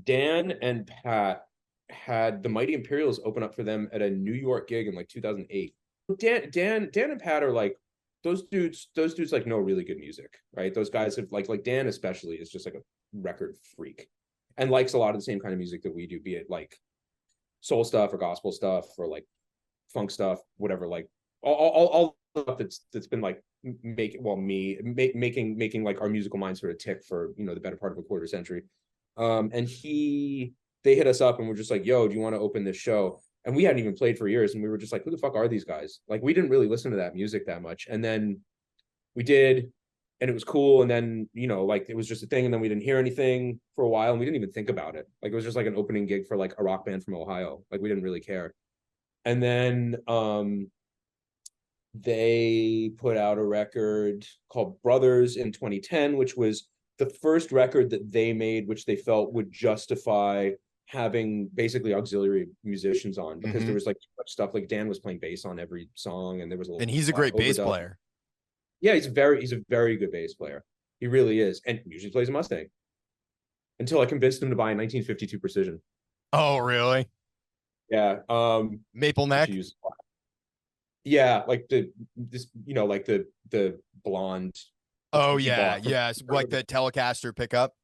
Dan and Pat had the Mighty Imperials open up for them at a New York gig in like 2008. Dan and Pat are like those dudes. Those dudes like know really good music, right? Those guys have like Dan especially is just like a record freak and likes a lot of the same kind of music that we do, be it like soul stuff or gospel stuff or like funk stuff, whatever. Like all stuff that's been like making like our musical minds sort of tick for the better part of a quarter century. And they hit us up and we're just like, yo, do you want to open this show? And we hadn't even played for years, and we were just like, who the fuck are these guys? Like, we didn't really listen to that music that much. And then we did, and it was cool. And then, like it was just a thing. And then we didn't hear anything for a while, and we didn't even think about it. Like, it was just like an opening gig for like a rock band from Ohio. Like, we didn't really care. And then they put out a record called Brothers in 2010, which was the first record that they made, which they felt would justify having basically auxiliary musicians on, because there was like stuff like Dan was playing bass on every song, and there was a And little he's a great bass overdub. player. Yeah, he's a very good bass player. He really is, and usually plays a Mustang. Until I convinced him to buy a 1952 Precision. Oh, really? Yeah, Maple which he neck? used. Yeah, like like the blonde Oh, he yeah. bought from. Yes. Like the Telecaster pickup.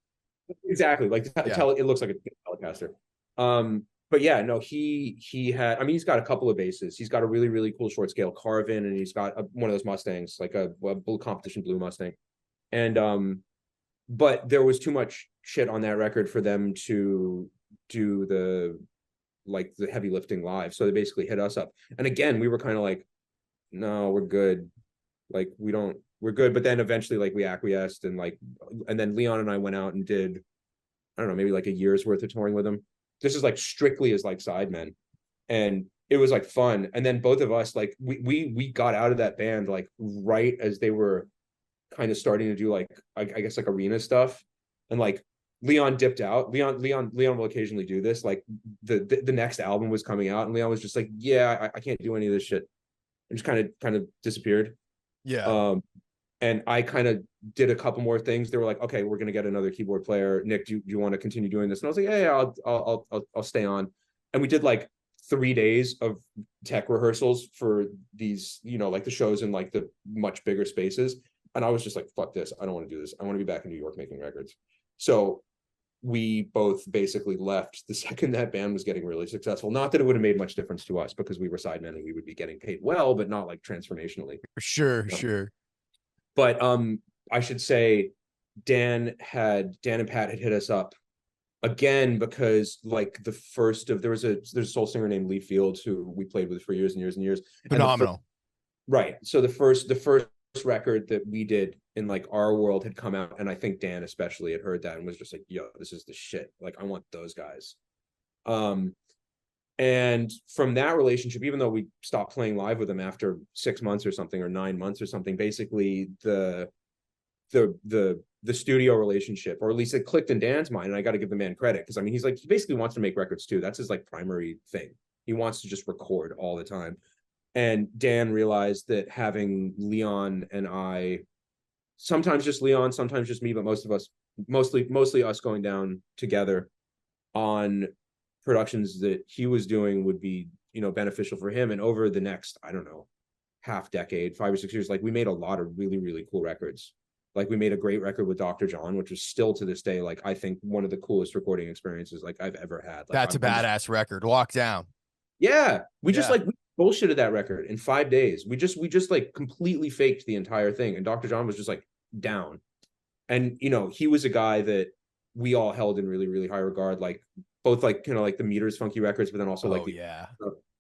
Exactly, like Yeah. it looks like a Telecaster. But yeah, no, he had. I mean, he's got a couple of basses. He's got a really really cool short scale Carvin, and he's got one of those Mustangs, like a blue competition blue Mustang. And but there was too much shit on that record for them to do the heavy lifting live. So they basically hit us up, and again, we were kind of like, no, we're good. Like we're good. But then eventually, like, we acquiesced, and then Leon and I went out and did, I don't know, maybe like a year's worth of touring with him. This is like strictly as like sidemen, and it was like fun. And then both of us, like, we got out of that band like right as they were kind of starting to do like I guess like arena stuff, and like Leon dipped out. Leon will occasionally do this. Like the next album was coming out, and Leon was just like, yeah, I can't do any of this shit, and just kind of disappeared. Yeah. Um, and I kind of did a couple more things. They were like, okay, we're gonna get another keyboard player. Nick, do you want to continue doing this? And I was like, yeah, I'll stay on. And we did like 3 days of tech rehearsals for these, like the shows in like the much bigger spaces. And I was just like, fuck this. I don't want to do this. I want to be back in New York making records. So we both basically left the second that band was getting really successful. Not that it would have made much difference to us, because we were sidemen and we would be getting paid well, but not like transformationally. Sure. Sure. But I should say Dan and Pat had hit us up again, because like there's a soul singer named Lee Fields who we played with for years and years and years. And Phenomenal. right. So the first record that we did in like our world had come out, and I think Dan especially had heard that and was just like, yo, this is the shit. Like, I want those guys. Um and from that relationship, even though we stopped playing live with them after 6 months or something, or 9 months or something, basically the studio relationship, or at least it clicked in Dan's mind, and I got to give the man credit, because I mean, he basically wants to make records too. That's his like primary thing. He wants to just record all the time. And Dan realized that having Leon and I, sometimes just Leon, sometimes just me, but most of us, mostly us going down together on productions that he was doing would be, beneficial for him. And over the next, I don't know, half decade, 5 or 6 years, like, we made a lot of really, really cool records. Like, we made a great record with Dr. John, which is still to this day, like, I think one of the coolest recording experiences like I've ever had. Like, That's a I'm just, badass record. Walk down. yeah, Yeah. we bullshitted that record in 5 days. We just like completely faked the entire thing. And Dr. John was just like down. And, he was a guy that we all held in really, really high regard, like both like, like the Meters Funky records, but then also like Oh, yeah.